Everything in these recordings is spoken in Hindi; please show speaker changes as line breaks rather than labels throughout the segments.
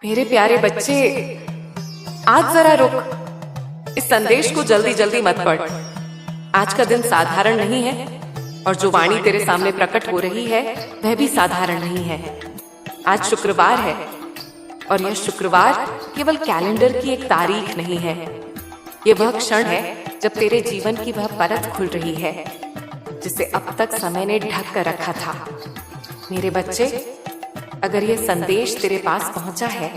मेरे प्यारे बच्चे, आज जरा रुक। इस संदेश को जल्दी जल्दी मत पढ़। आज का दिन साधारण नहीं है और जो वाणी तेरे सामने प्रकट हो रही है वह भी साधारण नहीं है। आज शुक्रवार है और यह शुक्रवार केवल कैलेंडर की एक तारीख नहीं है। यह वह क्षण है जब तेरे जीवन की वह परत खुल रही है जिसे अब तक समय ने ढक कर रखा था। मेरे बच्चे, अगर यह संदेश तेरे पास पहुंचा है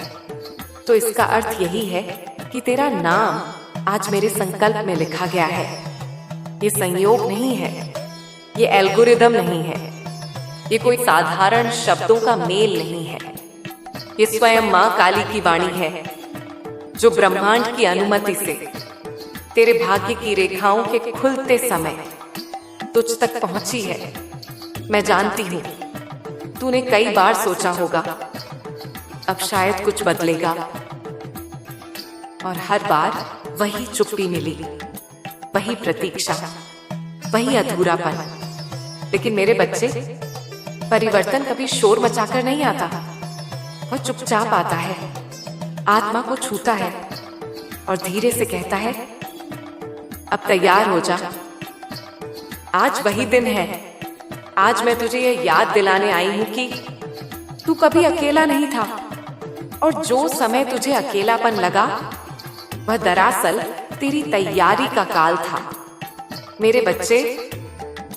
तो इसका अर्थ यही है कि तेरा नाम आज मेरे संकल्प में लिखा गया है। ये संयोग नहीं है, ये एल्गोरिदम नहीं है, ये कोई साधारण शब्दों का मेल नहीं है। ये स्वयं मां काली की वाणी है जो ब्रह्मांड की अनुमति से तेरे भाग्य की रेखाओं के खुलते समय तुझ तक पहुंची है। मैं जानती हूं तूने कई बार सोचा होगा अब शायद कुछ बदलेगा, और हर बार वही चुप्पी मिली, वही प्रतीक्षा, वही अधूरापन। लेकिन मेरे बच्चे, परिवर्तन कभी शोर मचाकर नहीं आता, वह चुपचाप आता है, आत्मा को छूता है और धीरे से कहता है, अब तैयार हो जा। आज वही दिन है। आज मैं तुझे यह याद दिलाने आई हूं कि तू कभी अकेला नहीं था, और जो समय तुझे अकेलापन लगा वह दरअसल तेरी तैयारी का काल था। मेरे बच्चे,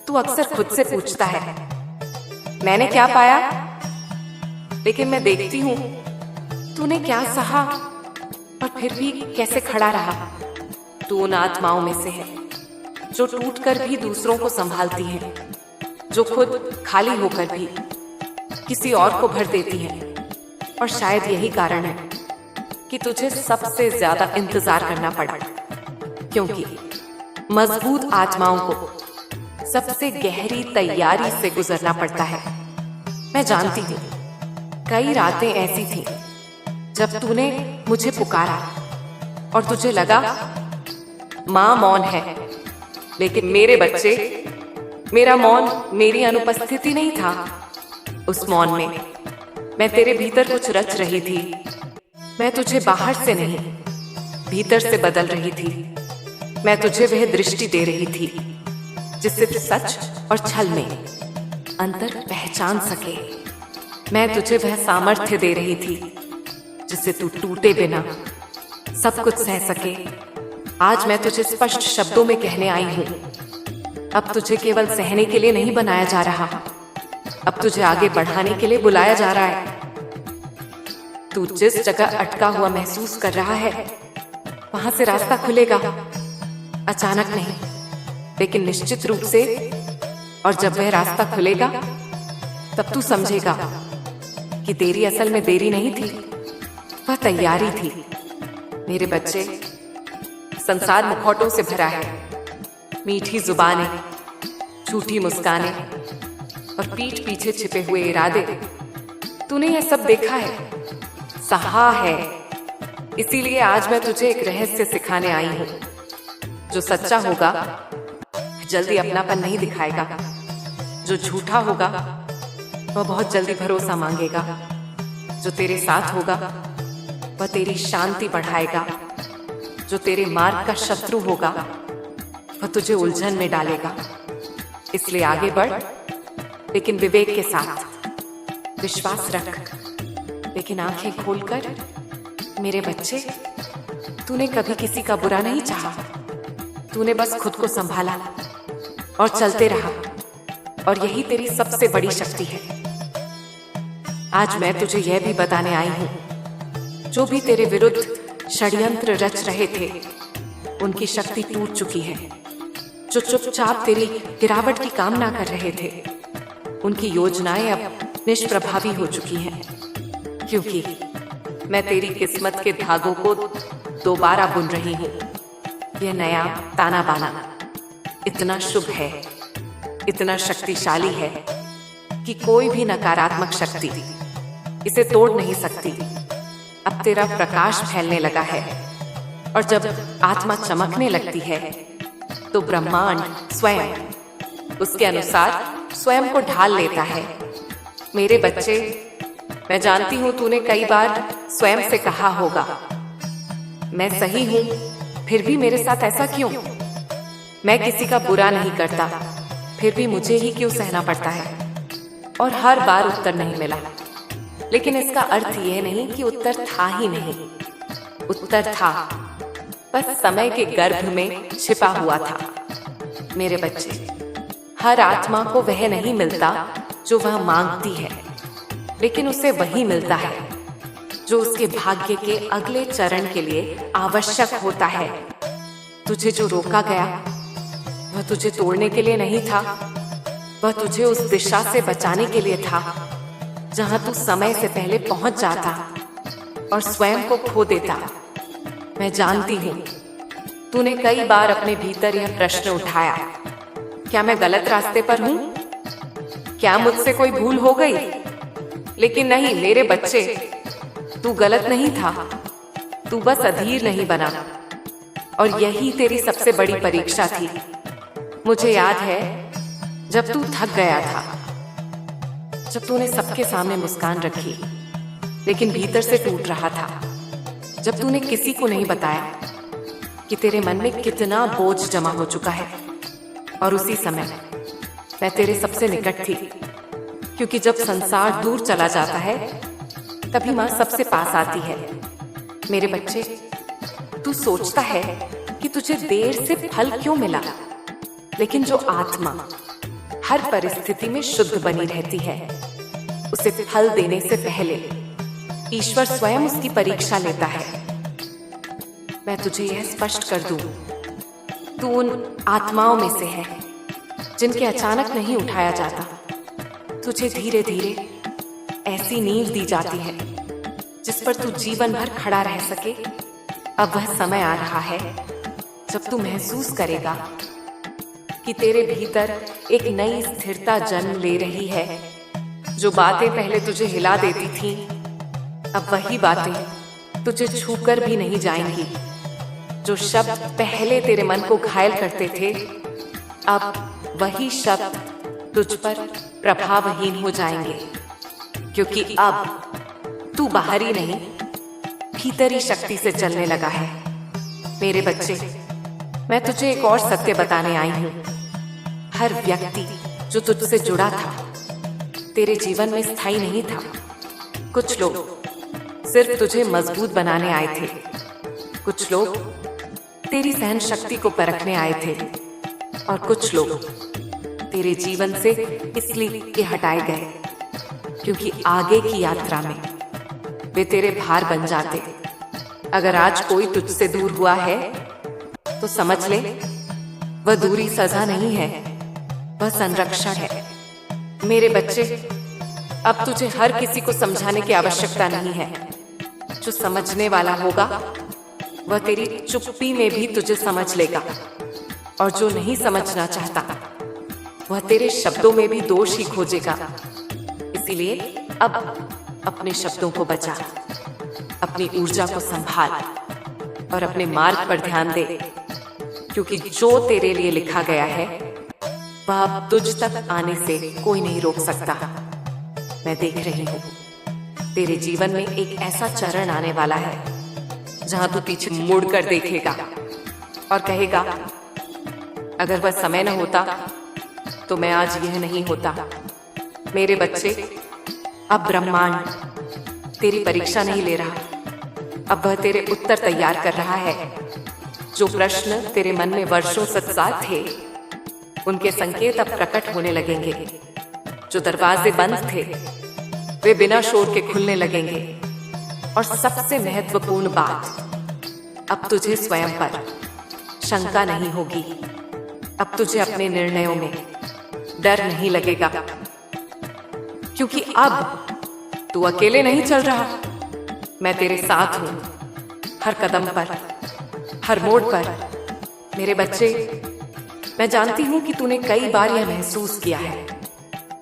तू अक्सर खुद से पूछता है, मैंने क्या पाया? लेकिन मैं देखती हूं तूने क्या सहा और फिर भी कैसे खड़ा रहा। तू उन आत्माओं में से है जो टूटकर भी दूसरों को संभालती हैं, जो खुद खाली होकर भी किसी और को भर देती है। और शायद यही कारण है कि तुझे सबसे ज्यादा इंतजार करना पड़ा, क्योंकि मजबूत आत्माओं को सबसे गहरी तैयारी से गुजरना पड़ता है। मैं जानती हूँ कई रातें ऐसी थी जब तूने मुझे पुकारा और तुझे लगा मां मौन है, लेकिन मेरे बच्चे, मेरा मौन मेरी अनुपस्थिति नहीं था। उस मौन में मैं तेरे भीतर कुछ रच रही थी। मैं तुझे बाहर से नहीं, भीतर से बदल रही थी। मैं तुझे वह दृष्टि दे रही थी जिससे तू सच और छल में अंतर पहचान सके। मैं तुझे वह सामर्थ्य दे रही थी जिससे तू टूटे बिना सब कुछ सह सके। आज मैं तुझे स्पष्ट शब्दों में कहने आई हूं, अब तुझे केवल सहने के लिए नहीं बनाया जा रहा, अब तुझे आगे बढ़ाने के लिए बुलाया जा रहा है। तू जिस जगह अटका हुआ महसूस कर रहा है वहां से रास्ता खुलेगा, अचानक नहीं लेकिन निश्चित रूप से। और जब वह रास्ता खुलेगा तब तू समझेगा कि तेरी असल में देरी नहीं थी, वह तैयारी थी। मेरे बच्चे, संसार मुखौटों से भरा है, मीठी जुबानें, झूठी मुस्कानें और पीठ पीछे छिपे हुए इरादे। तूने यह सब देखा है, सहा है। इसीलिए आज मैं तुझे एक रहस्य सिखाने आई हूं। जो सच्चा होगा जल्दी अपनापन नहीं दिखाएगा, जो झूठा होगा वह बहुत जल्दी भरोसा मांगेगा, जो तेरे साथ होगा वह तेरी शांति बढ़ाएगा, जो तेरे मार्ग का शत्रु होगा वह तुझे उलझन में डालेगा। इसलिए आगे बढ़, लेकिन विवेक के साथ। विश्वास रख, लेकिन आंखें खोलकर। मेरे बच्चे, तूने कभी किसी का बुरा नहीं चाहा, तूने बस खुद को संभाला और चलते रहा, और यही तेरी सबसे बड़ी शक्ति है। आज मैं तुझे यह भी बताने आई हूं, जो भी तेरे विरुद्ध षड्यंत्र रच रहे थे उनकी शक्ति टूट चुकी है। जो चुपचाप तेरी गिरावट की कामना कर रहे थे उनकी योजनाएं अब निष्प्रभावी हो चुकी हैं, क्योंकि मैं तेरी किस्मत के धागों को दोबारा बुन रही हूं। यह नया ताना बाना इतना शुभ है, इतना शक्तिशाली है कि कोई भी नकारात्मक शक्ति इसे तोड़ नहीं सकती। अब तेरा प्रकाश फैलने लगा है, और जब आत्मा चमकने लगती है तो ब्रह्मांड स्वयं उसके अनुसार स्वयं को ढाल लेता है। मेरे बच्चे, मैं जानती हूँ तूने कई बार स्वयं से कहा होगा, मैं सही हूँ, फिर भी मेरे साथ ऐसा क्यों? मैं किसी का बुरा नहीं करता, फिर भी मुझे ही क्यों सहना पड़ता है? और हर बार उत्तर नहीं मिला। लेकिन इसका अर्थ यह नहीं कि उत्तर था ही नहीं। उत्तर था, बस समय के गर्भ में छिपा हुआ था। मेरे बच्चे, हर आत्मा को वह नहीं मिलता जो वह मांगती है, लेकिन उसे वही मिलता है जो उसके भाग्य के अगले चरण के लिए आवश्यक होता है। तुझे जो रोका गया वह तुझे तोड़ने के लिए नहीं था, वह तुझे उस दिशा से बचाने के लिए था जहां तू समय से पहले पहुंच जाता और स्वयं को खो देता। मैं जानती हूं तूने कई बार अपने भीतर यह प्रश्न उठाया, क्या मैं गलत रास्ते पर हूं? क्या मुझसे कोई भूल हो गई? लेकिन नहीं मेरे बच्चे, तू गलत नहीं था, तू बस अधीर नहीं बना। और यही तेरी सबसे बड़ी परीक्षा थी। मुझे याद है जब तू थक गया था, जब तूने सबके सामने मुस्कान रखी लेकिन भीतर से टूट रहा था, जब तूने किसी को नहीं बताया कि तेरे मन में कितना बोझ जमा हो चुका है। और उसी समय मैं तेरे सबसे निकट थी, क्योंकि जब संसार दूर चला जाता है तभी माँ सबसे पास आती है। मेरे बच्चे, तू सोचता है कि तुझे देर से फल क्यों मिला, लेकिन जो आत्मा हर परिस्थिति में शुद्ध बनी रहती है, उसे फल देने से पहले ईश्वर स्वयं उसकी परीक्षा लेता है। मैं तुझे यह स्पष्ट कर दूं, तू उन आत्माओं में से है जिनके अचानक नहीं उठाया जाता। तुझे धीरे धीरे ऐसी नींव दी जाती है जिस पर तू जीवन भर खड़ा रह सके। अब वह समय आ रहा है जब तू महसूस करेगा कि तेरे भीतर एक नई स्थिरता जन्म ले रही है। जो बातें पहले तुझे हिला देती थीं, अब वही बातें तुझे छूकर भी नहीं जाएंगी। जो शब्द पहले तेरे मन को घायल करते थे, अब वही शब्द तुझ पर प्रभावहीन हो जाएंगे, क्योंकि अब तू बाहरी नहीं भीतरी शक्ति से चलने लगा है। मेरे बच्चे, मैं तुझे एक और सत्य बताने आई हूँ। हर व्यक्ति जो तुझसे जुड़ा था तेरे जीवन में स्थायी नहीं था। कुछ लोग सिर्फ तुझे मजबूत बनाने आए थे, कुछ लोग तेरी सहन शक्ति को परखने आए थे, और कुछ लोग तेरे जीवन से इसलिए हटाए गए क्योंकि आगे की यात्रा में वे तेरे भार बन जाते। अगर आज कोई तुझसे दूर हुआ है तो समझ ले, वह दूरी सजा नहीं है, वह संरक्षण है। मेरे बच्चे, अब तुझे हर किसी को समझाने की आवश्यकता नहीं है। जो समझने वाला होगा वह तेरी चुप्पी में भी तुझे समझ लेगा, और जो नहीं समझना चाहता वह तेरे शब्दों में भी दोष ही खोजेगा। इसीलिए अब अपने शब्दों को बचा, अपनी ऊर्जा को संभाल और अपने मार्ग पर ध्यान दे, क्योंकि जो तेरे लिए लिखा गया है वह अब तुझ तक आने से कोई नहीं रोक सकता। मैं देख रही हूँ तेरे जीवन में एक ऐसा चरण आने वाला है जहां तू पीछे मुड़कर देखेगा और कहेगा, अगर वह समय न होता तो मैं आज यह नहीं होता। मेरे बच्चे, अब ब्रह्मांड तेरी परीक्षा नहीं ले रहा, अब वह तेरे उत्तर तैयार कर रहा है। जो प्रश्न तेरे मन में वर्षों सत्सात थे, उनके संकेत अब प्रकट होने लगेंगे। जो दरवाजे बंद थे, वे बिना शोर के खुलने लगेंगे। और सबसे महत्वपूर्ण बात, अब तुझे स्वयं पर शंका नहीं होगी। अब तुझे अपने निर्णयों में डर नहीं लगेगा, क्योंकि अब तू अकेले नहीं चल रहा। मैं तेरे साथ हूं, हर कदम पर, हर मोड़ पर। मेरे बच्चे, मैं जानती हूं कि तूने कई बार यह महसूस किया है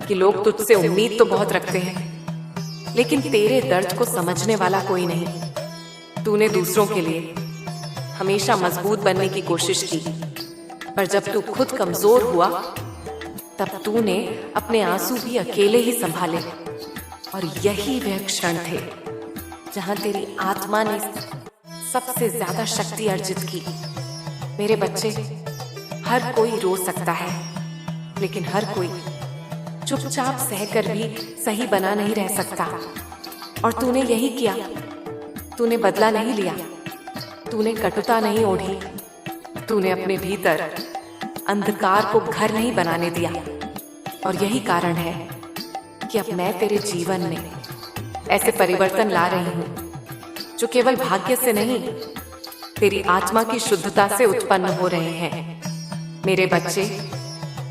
कि लोग तुझसे उम्मीद तो बहुत रखते हैं, लेकिन तेरे दर्द को समझने वाला कोई नहीं। तूने दूसरों के लिए हमेशा मजबूत बनने की कोशिश की, पर जब तू खुद कमजोर हुआ तब तूने अपने आंसू भी अकेले ही संभाले। और यही वह क्षण थे जहां तेरी आत्मा ने सबसे ज्यादा शक्ति अर्जित की। मेरे बच्चे, हर कोई रो सकता है, लेकिन हर कोई चुपचाप सहकर भी सही बना नहीं रह सकता। और तूने यही किया। तूने बदला नहीं लिया, तूने कटुता नहीं ओढ़ी, तूने अपने भीतर अंधकार को घर नहीं बनाने दिया। और यही कारण है कि अब मैं तेरे जीवन में ऐसे परिवर्तन ला रही हूँ जो केवल भाग्य से नहीं, तेरी आत्मा की शुद्धता से उत्पन्न हो रहे हैं। मेरे बच्चे,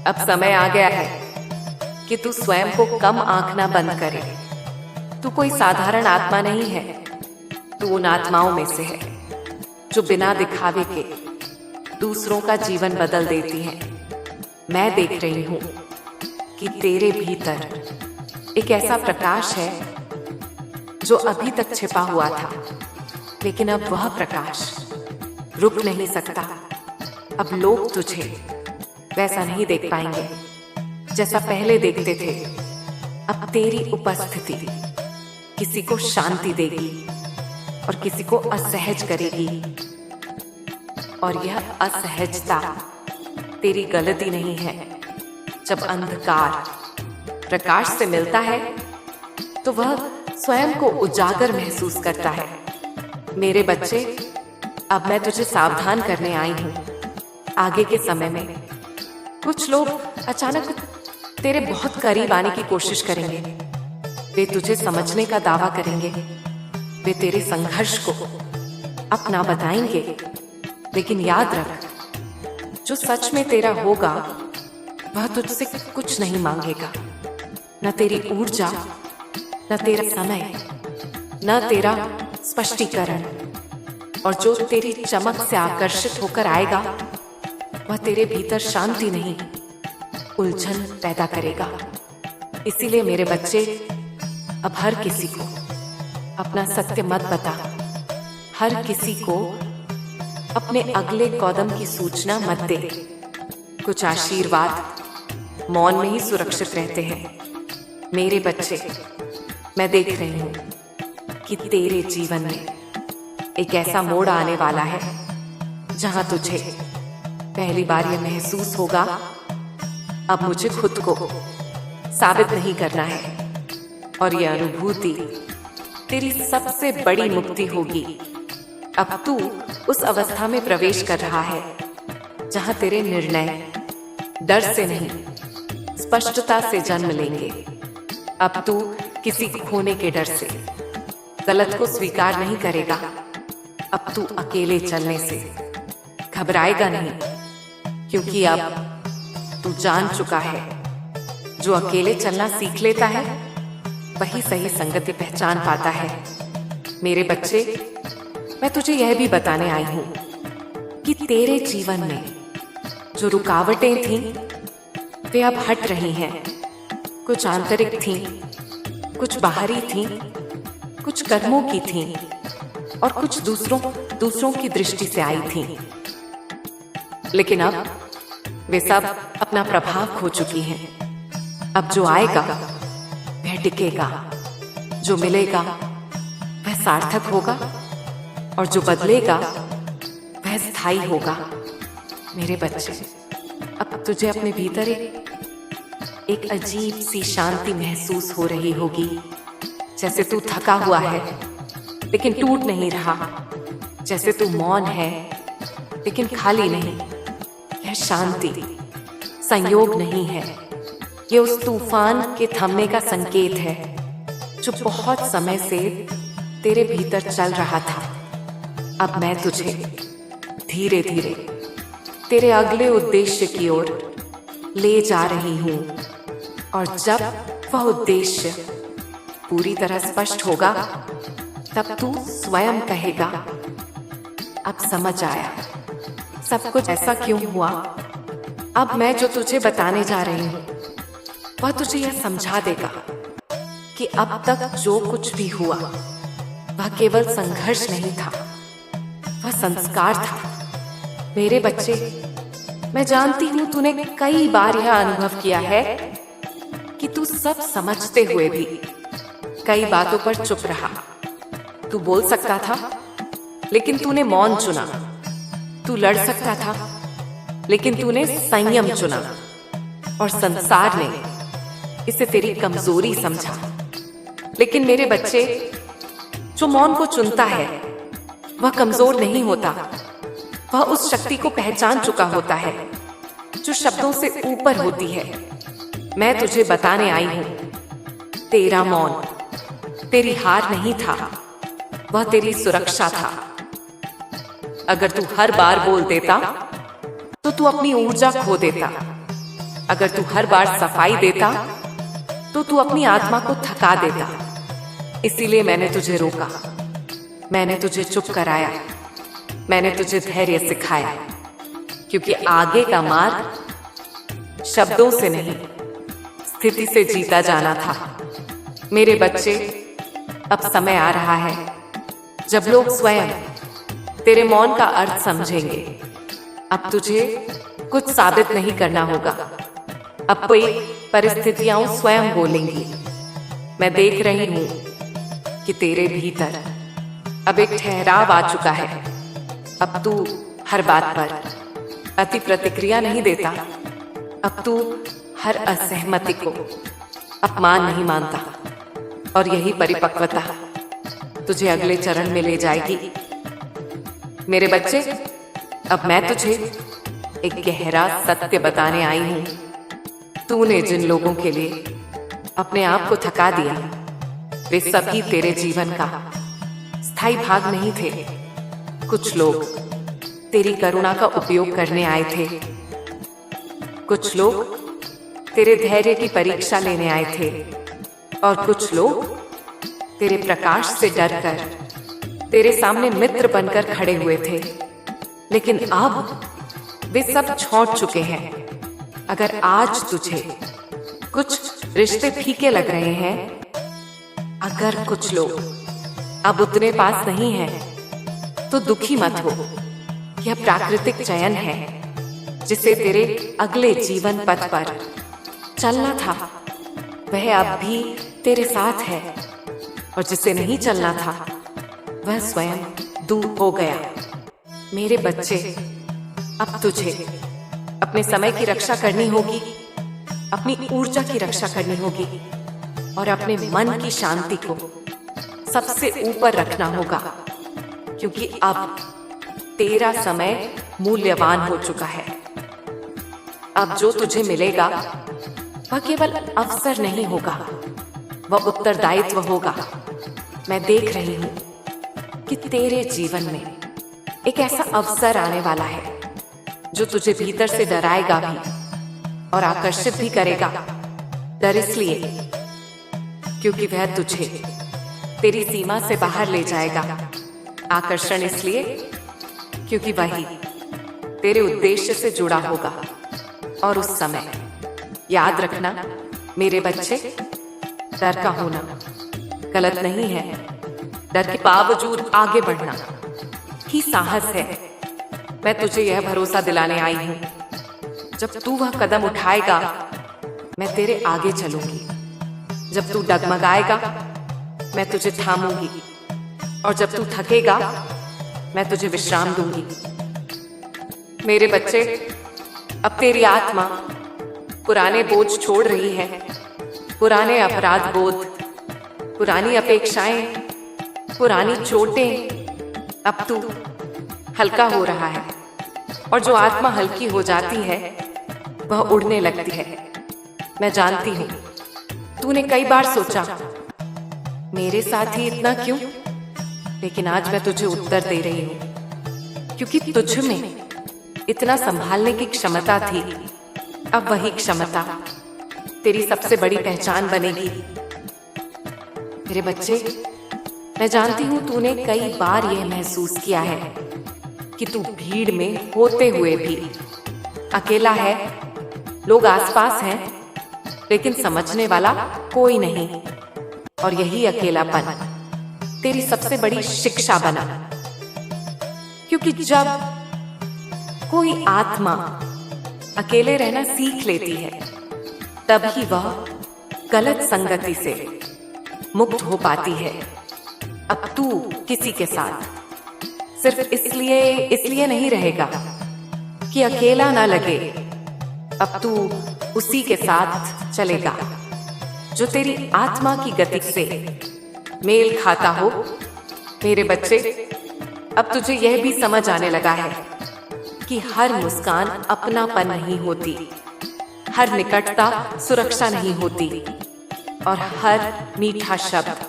अब समय आ गया है कि तू स्वयं को कम आंकना बंद करे। तू कोई साधारण आत्मा नहीं है, तू उन आत्माओं में से है जो बिना दिखावे के दूसरों का जीवन बदल देती है। मैं देख रही हूँ कि तेरे भीतर एक ऐसा प्रकाश है जो अभी तक छिपा हुआ था, लेकिन अब वह प्रकाश रुक नहीं सकता। अब लोग तुझे वैसा नहीं देख पाएंगे जैसा पहले देखते थे। अब तेरी उपस्थिति किसी को शांति देगी और किसी को असहज करेगी। और यह असहजता तेरी गलती नहीं है। जब अंधकार प्रकाश से मिलता है तो वह स्वयं को उजागर महसूस करता है। मेरे बच्चे, अब मैं तुझे सावधान करने आई हूँ। आगे के समय में कुछ लोग अचानक तेरे बहुत करीब आने की कोशिश करेंगे। वे तुझे समझने का दावा करेंगे, वे तेरे संघर्ष को अपना बताएंगे। लेकिन याद रख, जो सच में तेरा होगा वह तुझसे कुछ नहीं मांगेगा। न तेरी ऊर्जा, न तेरा समय, न तेरा स्पष्टीकरण। और जो तेरी चमक से आकर्षित होकर आएगा वह तेरे भीतर शांति नहीं, उलझन पैदा करेगा। इसीलिए मेरे बच्चे, अब हर किसी को अपना सत्य मत बता। हर किसी को अपने अगले कदम की सूचना मत दे। कुछ आशीर्वाद मौन में ही सुरक्षित रहते हैं। मेरे बच्चे, मैं देख रही हूँ कि तेरे जीवन में एक ऐसा मोड़ आने वाला है जहां तुझे पहली बार यह महसूस होगा, अब मुझे खुद को साबित नहीं करना है। और यह अनुभूति तेरी सबसे बड़ी मुक्ति होगी। अब तू उस अवस्था में प्रवेश कर रहा है जहां तेरे निर्णय डर से नहीं, स्पष्टता से जन्म लेंगे। अब तू किसी खोने के डर से गलत को स्वीकार नहीं करेगा। अब तू अकेले चलने से घबराएगा नहीं, क्योंकि अब तू जान चुका है, जो अकेले चलना सीख लेता है वही सही संगति पहचान पाता है। मेरे बच्चे, मैं तुझे यह भी बताने आई हूं कि तेरे जीवन में जो रुकावटें थीं वे अब हट रही हैं। कुछ आंतरिक थीं, कुछ बाहरी थीं, कुछ कर्मों की थीं और कुछ दूसरों की दृष्टि से आई थीं। लेकिन अब वे सब अपना प्रभाव खो चुकी हैं। अब जो आएगा वह टिकेगा, जो मिलेगा वह सार्थक होगा और जो बदलेगा वह स्थायी होगा। मेरे बच्चे, अब तुझे अपने भीतर एक अजीब सी शांति महसूस हो रही होगी, जैसे तू थका हुआ है लेकिन टूट नहीं रहा, जैसे तू मौन है लेकिन खाली नहीं। यह शांति संयोग नहीं है, यह उस तूफान के थमने का संकेत है जो बहुत समय से तेरे भीतर चल रहा था। अब मैं तुझे धीरे धीरे तेरे अगले उद्देश्य की ओर ले जा रही हूं, और जब वह उद्देश्य पूरी तरह स्पष्ट होगा तब तू स्वयं कहेगा, अब समझ आया सब कुछ ऐसा क्यों हुआ। अब मैं जो तुझे बताने जा रही हूं वह तुझे यह समझा देगा कि अब तक जो कुछ भी हुआ वह केवल संघर्ष नहीं था, वह संस्कार था। मेरे बच्चे, मैं जानती हूं तूने कई बार यह अनुभव किया है कि तू सब समझते हुए भी कई बातों पर चुप रहा। तू बोल सकता था, लेकिन तूने मौन चुना। तू लड़ सकता था, लेकिन तूने संयम चुना। और संसार ने इसे तेरी कमजोरी समझा। लेकिन मेरे बच्चे, जो मौन को चुनता है वह कमजोर नहीं होता। वह उस शक्ति को पहचान चुका होता है जो शब्दों से ऊपर होती है। मैं तुझे बताने आई हूं, तेरा मौन तेरी हार नहीं था, वह तेरी सुरक्षा था। अगर तू हर बार बोल देता तो तू अपनी ऊर्जा खो देता। अगर तू हर बार सफाई देता तो तू अपनी आत्मा को थका देता। इसीलिए मैंने तुझे रोका, मैंने तुझे चुप कराया, मैंने तुझे धैर्य सिखाया। क्योंकि आगे का मार्ग शब्दों से नहीं, स्थिति से जीता जाना था। मेरे बच्चे, अब समय आ रहा है जब लोग स्वयं तेरे मौन का अर्थ समझेंगे। अब तुझे कुछ साबित नहीं करना होगा। अब कोई परिस्थितियां स्वयं बोलेंगी। मैं देख रही हूं कि तेरे भीतर अब एक ठहराव आ चुका है। अब तू हर बात पर अति प्रतिक्रिया नहीं देता। अब तू हर असहमति को अपमान नहीं मानता। और यही परिपक्वता तुझे अगले चरण में ले जाएगी। मेरे बच्चे, अब मैं तुझे एक गहरा सत्य बताने आई हूं। तूने जिन लोगों के लिए अपने आप को थका दिया, वे सभी तेरे जीवन का स्थायी भाग नहीं थे। कुछ लोग तेरी करुणा का उपयोग करने आए थे। कुछ लोग तेरे धैर्य की परीक्षा लेने आए थे। और कुछ लोग तेरे प्रकाश से डरकर तेरे सामने मित्र बनकर खड़े हुए थे। लेकिन अब वे सब छोड़ चुके हैं। अगर आज तुझे कुछ रिश्ते फीके लग रहे हैं, अगर कुछ लोग अब उतने पास नहीं हैं, तो दुखी मत हो। यह प्राकृतिक चयन है जिसे तेरे अगले जीवन पथ पर चलना था। वह अब भी तेरे साथ है। और जिसे नहीं चलना था, वह स्वयं दूर हो गया। मेरे बच्चे, अब तुझे अपने समय की रक्षा करनी होगी, अपनी ऊर्जा की रक्षा करनी होगी और अपने मन की शांति को सबसे ऊपर रखना होगा। क्योंकि अब तेरा समय मूल्यवान हो चुका है। अब जो तुझे मिलेगा वह केवल अवसर नहीं होगा, वह उत्तरदायित्व होगा। मैं देख रही हूं कि तेरे जीवन में एक ऐसा अवसर आने वाला है जो तुझे भीतर से डराएगा भी और आकर्षित भी करेगा। डर इसलिए क्योंकि वह तुझे तेरी सीमा से बाहर ले जाएगा। आकर्षण इसलिए क्योंकि वही तेरे उद्देश्य से जुड़ा होगा। और उस समय याद रखना मेरे बच्चे, डर का होना गलत नहीं है। डर के बावजूद आगे बढ़ना ही साहस है। मैं तुझे यह भरोसा दिलाने आई हूं, जब तू वह कदम उठाएगा, मैं तेरे आगे चलूंगी। जब तू डगमगाएगा, मैं तुझे थामूंगी। और जब तू थकेगा, मैं तुझे विश्राम दूंगी। मेरे बच्चे, अब तेरी आत्मा पुराने बोझ छोड़ रही है। पुराने अपराध बोध, पुरानी अपेक्षाएं, पुरानी चोटें। अब तू हल्का हो रहा है। और जो आत्मा हल्की हो जाती है, वह उड़ने लगती है। मैं जानती हूं तूने कई बार सोचा, मेरे साथ ही इतना क्यों? लेकिन आज मैं तुझे उत्तर दे रही हूं, क्योंकि तुझ में इतना संभालने की क्षमता थी। अब वही क्षमता तेरी सबसे बड़ी पहचान बनेगी। मेरे बच्चे, मैं जानती हूं तूने कई बार यह महसूस किया है कि तू भीड़ में होते हुए भी अकेला है। लोग आसपास हैं, लेकिन समझने वाला कोई नहीं। और यही अकेलापन तेरी सबसे बड़ी शिक्षा बना। क्योंकि जब कोई आत्मा अकेले रहना सीख लेती है, तभी वह गलत संगति से मुक्त हो पाती है। अब तू किसी के साथ सिर्फ इसलिए नहीं रहेगा कि अकेला ना लगे। अब तू उसी के साथ चलेगा जो तेरी आत्मा की गति से मेल खाता हो। मेरे बच्चे, अब तुझे यह भी समझ आने लगा है कि हर मुस्कान अपनापन नहीं होती, हर निकटता सुरक्षा नहीं होती, और हर मीठा शब्द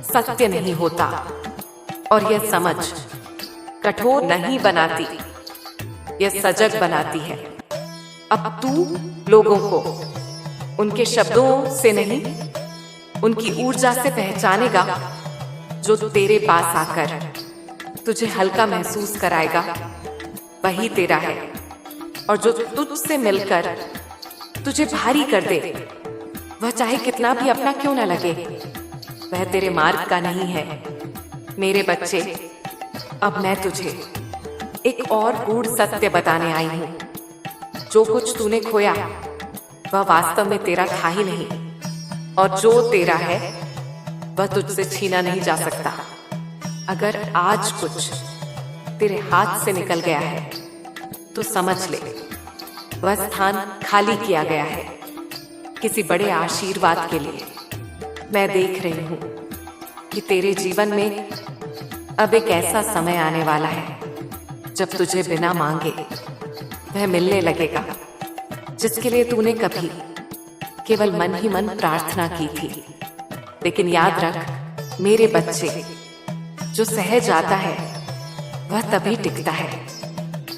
सत्य नहीं होता। और यह समझ कठोर नहीं बनाती, यह सजग बनाती है। अब तू लोगों को उनके शब्दों से नहीं, उनकी ऊर्जा से पहचानेगा, जो तेरे पास आकर तुझे हल्का महसूस कराएगा वही तेरा है। और जो तुझसे मिलकर तुझे भारी कर दे, वह चाहे कितना भी अपना क्यों न लगे, वह तेरे मार्ग का नहीं है। मेरे बच्चे, अब मैं तुझे एक और गूढ़ सत्य बताने आई हूं। जो कुछ तूने खोया वह वास्तव में तेरा था ही नहीं, और जो तेरा है वह तुझसे छीना नहीं जा सकता। अगर आज कुछ तेरे हाथ से निकल गया है तो समझ ले, वह स्थान खाली किया गया है किसी बड़े आशीर्वाद के लिए। मैं देख रही हूं कि तेरे जीवन में अब एक ऐसा समय आने वाला है जब तुझे बिना मांगे वह मिलने लगेगा, जिसके लिए तूने कभी केवल मन ही मन प्रार्थना की थी। लेकिन याद रख मेरे बच्चे, जो सहज आता है वह तभी टिकता है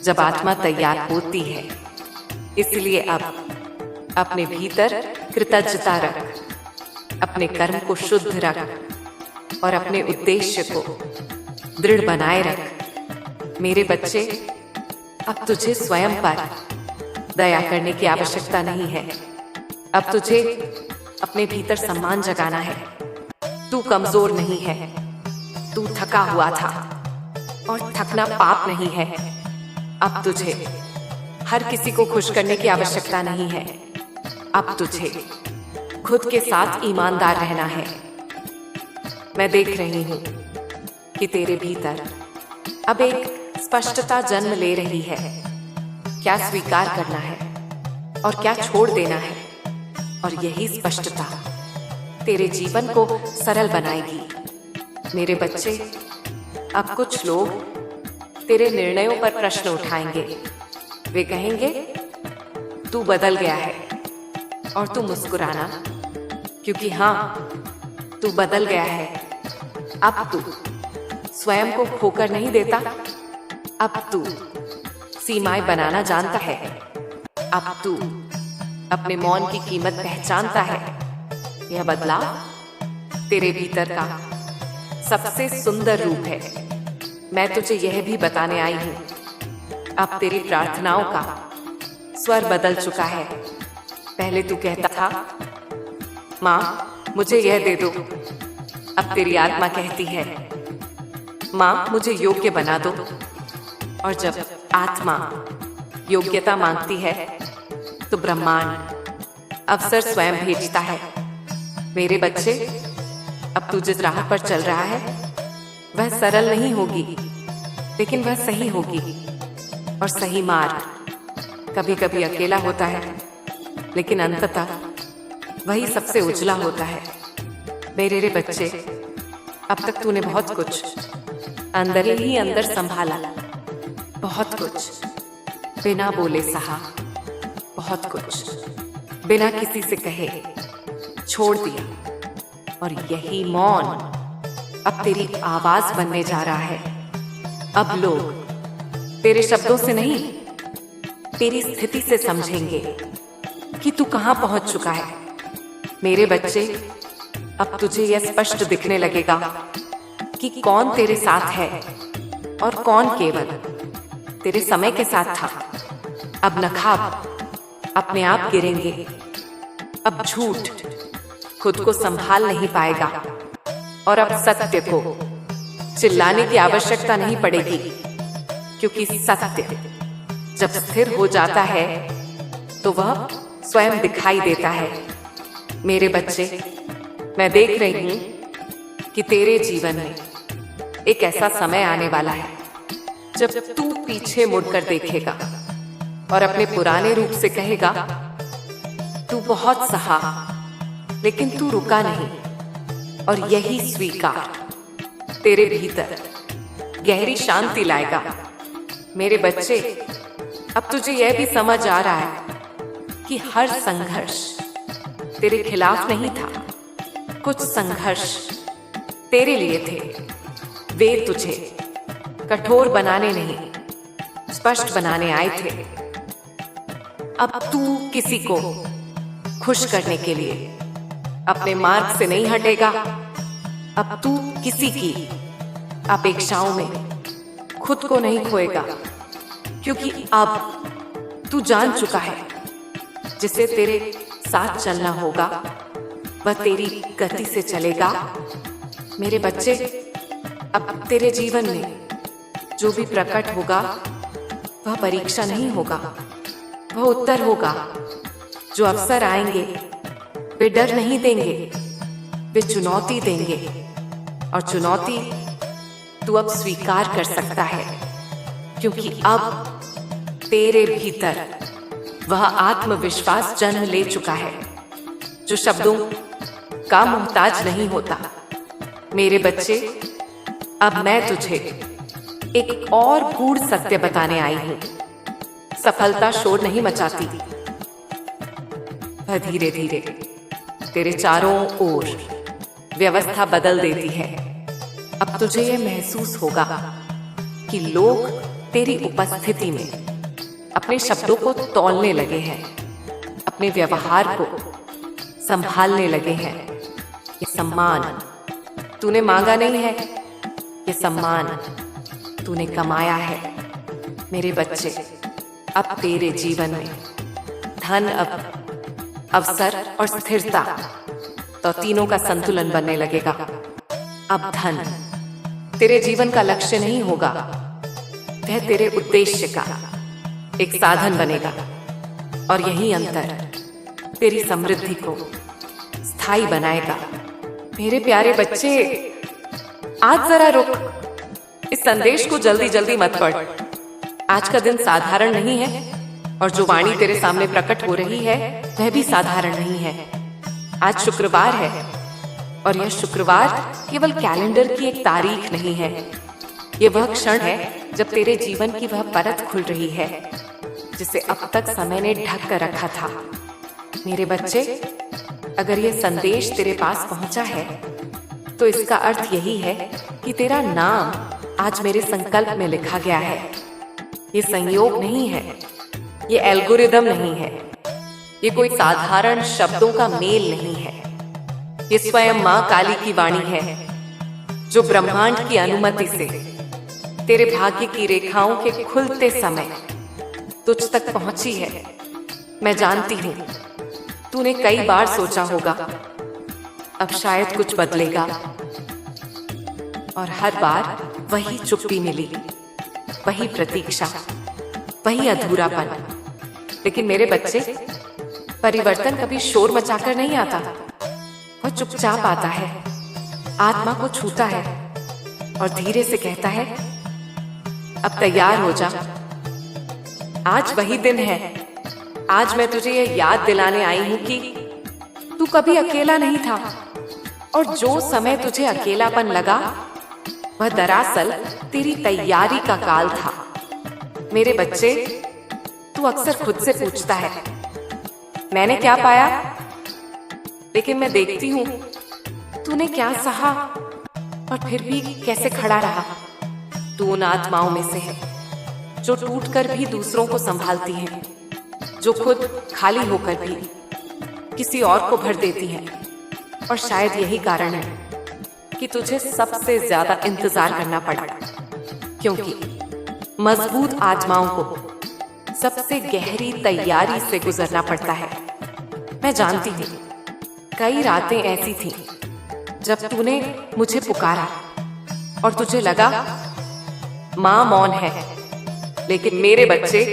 जब आत्मा तैयार होती है। इसलिए अब अपने भीतर कृतज्ञता रख, अपने कर्म को शुद्ध रख और अपने उद्देश्य को दृढ़ बनाए रख। मेरे बच्चे, अब तुझे स्वयं पर दया करने की आवश्यकता नहीं है। अब तुझे अपने भीतर सम्मान जगाना है। तू कमजोर नहीं है, तू थका हुआ था, और थकना पाप नहीं है। अब तुझे हर किसी को खुश करने की आवश्यकता नहीं है। अब तुझे खुद के साथ ईमानदार रहना है। मैं देख रही हूं कि तेरे भीतर अब एक स्पष्टता जन्म ले रही है। क्या स्वीकार करना है और क्या छोड़ देना है, और यही स्पष्टता तेरे जीवन को सरल बनाएगी। मेरे बच्चे, अब कुछ लोग तेरे निर्णयों पर प्रश्न उठाएंगे। वे कहेंगे तू बदल गया है, और तू मुस्कुराना, क्योंकि हाँ, तू बदल गया है। अब तू स्वयं को खोकर नहीं देता, अब तू सीमाएं बनाना जानता है। अब तू अपने मौन की कीमत पहचानता है। यह बदलाव तेरे भीतर का सबसे सुंदर रूप है। मैं तुझे यह भी बताने आई हूं, अब तेरी प्रार्थनाओं का स्वर बदल चुका है। पहले तू कहता था, माँ मुझे यह दे दो। अब तेरी आत्मा कहती है, माँ मुझे योग्य बना दो। और जब आत्मा योग्यता मांगती है तो ब्रह्मांड अवसर स्वयं भेजता है। मेरे बच्चे, अब तू जिस राह पर चल रहा है वह सरल नहीं होगी, लेकिन वह सही होगी। और सही मार्ग कभी कभी अकेला होता है, लेकिन अंततः वही सबसे उजला होता है। मेरे बच्चे, अब तक तूने बहुत कुछ अंदर ही अंदर संभाला, बहुत कुछ बिना बोले सहा, बहुत कुछ बिना किसी से कहे छोड़ दिया। और यही मौन अब तेरी आवाज बनने जा रहा है। अब लोग तेरे शब्दों से नहीं, तेरी स्थिति से समझेंगे कि तू कहां पहुंच चुका है। मेरे बच्चे, अब तुझे यह स्पष्ट दिखने लगेगा कि कौन तेरे साथ है और कौन केवल तेरे समय के साथ था। अब नखाब अपने आप गिरेंगे। अब झूठ खुद को संभाल नहीं पाएगा, और अब सत्य को चिल्लाने की आवश्यकता नहीं पड़ेगी, क्योंकि सत्य जब स्थिर हो जाता है तो वह स्वयं दिखाई देता है। मेरे बच्चे, मैं देख रही हूँ कि तेरे जीवन में एक ऐसा समय आने वाला है जब तू पीछे मुड़कर देखेगा और अपने पुराने रूप से कहेगा, तू बहुत सहा लेकिन तू रुका नहीं। और यही स्वीकार तेरे भीतर गहरी शांति लाएगा। मेरे बच्चे, अब तुझे यह भी समझ आ रहा है कि हर संघर्ष तेरे खिलाफ नहीं था। कुछ संघर्ष तेरे लिए थे। वे तुझे कठोर बनाने नहीं, स्पष्ट बनाने आए थे। अब तू किसी को खुश करने के लिए अपने मार्ग से नहीं हटेगा। अब तू किसी की अपेक्षाओं में खुद को नहीं खोएगा, क्योंकि अब तू जान चुका है जिसे तेरे साथ चलना होगा वह तेरी गति से चलेगा। मेरे बच्चे, अब तेरे जीवन में जो भी प्रकट होगा वह परीक्षा नहीं होगा, वह उत्तर होगा। जो अवसर आएंगे वे डर नहीं देंगे, वे चुनौती देंगे। और चुनौती तू अब स्वीकार कर सकता है, क्योंकि अब तेरे भीतर वह आत्मविश्वास जन्म ले चुका है जो शब्दों का मोहताज नहीं होता। मेरे बच्चे, अब मैं तुझे एक और गूढ़ सत्य बताने आई हूं। सफलता शोर नहीं मचाती, वह धीरे धीरे तेरे चारों ओर व्यवस्था बदल देती है। अब तुझे यह महसूस होगा कि लोग तेरी उपस्थिति में अपने शब्दों को तौलने लगे हैं, अपने व्यवहार को संभालने लगे हैं। ये सम्मान तूने मांगा नहीं है, ये सम्मान तूने कमाया है। मेरे बच्चे, अब तेरे जीवन में धन, अब अवसर और स्थिरता तो तीनों का संतुलन बनने लगेगा। अब धन तेरे जीवन का लक्ष्य नहीं होगा, वह तेरे उद्देश्य का एक साधन बनेगा। और यही अंतर तेरी समृद्धि को स्थायी बनाएगा। मेरे प्यारे बच्चे, आज जरा रुक। इस संदेश को जल्दी जल्दी मत पढ़। आज का दिन साधारण नहीं है, और जो वाणी तेरे सामने प्रकट हो रही है वह भी साधारण नहीं है। आज शुक्रवार है, और यह शुक्रवार केवल कैलेंडर की एक तारीख नहीं है। यह वह क्षण है जब तेरे जीवन की वह परत खुल रही है जिसे अब तक समय ने ढक कर रखा था। मेरे बच्चे, अगर यह संदेश तेरे पास पहुंचा है तो इसका अर्थ यही है कि तेरा नाम आज मेरे संकल्प में लिखा गया है। ये संयोग नहीं है, ये एल्गोरिदम नहीं है, ये कोई साधारण शब्दों का मेल नहीं है। ये स्वयं मां काली की वाणी है जो ब्रह्मांड की अनुमति से तेरे भाग्य की रेखाओं के खुलते समय तुझ तक पहुंची है। मैं जानती हूं तूने कई बार सोचा होगा अब शायद कुछ बदलेगा, और हर बार वही चुप्पी मिली, वही प्रतीक्षा, वही अधूरापन। लेकिन मेरे बच्चे, परिवर्तन कभी शोर मचाकर नहीं आता, वह चुपचाप आता है, आत्मा को छूता है और धीरे से कहता है, अब तैयार हो जा। आज वही दिन है। आज मैं तुझे यह याद दिलाने आई हूं कि तू कभी अकेला नहीं था, और जो समय तुझे अकेलापन लगा वह दरअसल तेरी तैयारी का काल था। मेरे बच्चे, तू अक्सर खुद से पूछता है, मैंने क्या पाया? लेकिन मैं देखती हूं तूने क्या सहा और फिर भी कैसे खड़ा रहा। तू उन आत्माओं में से है जो टूटकर भी दूसरों को संभालती हैं, जो खुद खाली होकर भी किसी और को भर देती हैं। और शायद यही कारण है कि तुझे सबसे ज्यादा इंतजार करना पड़ा, क्योंकि मजबूत आत्माओं को सबसे गहरी तैयारी से गुजरना पड़ता है। मैं जानती हूँ कई रातें ऐसी थीं जब तूने मुझे पुकारा और तुझे लगा माँ मौन है, लेकिन मेरे बच्चे,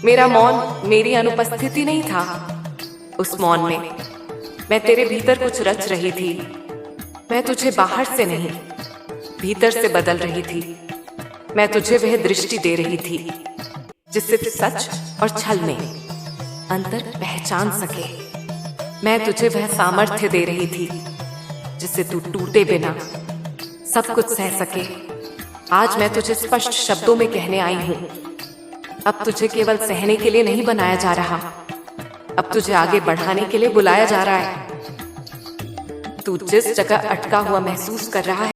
मेरा मौन मेरी अनुपस्थिति नहीं था। उस मौन में मैं तेरे भीतर कुछ रच रही थी। मैं तुझे बाहर से नहीं, भीतर से बदल रही थी। मैं तुझे वह दृष्टि दे रही थी जिससे सच और छल में अंतर पहचान सके। मैं तुझे वह सामर्थ्य दे रही थी जिससे तू टूटे बिना सब कुछ सह सके। आज मैं तुझे स्पष्ट शब्दों में कहने आई हूँ, अब तुझे केवल सहने के लिए नहीं बनाया जा रहा, अब तुझे आगे बढ़ाने के लिए बुलाया जा रहा है। तू जिस जगह अटका हुआ महसूस कर रहा है,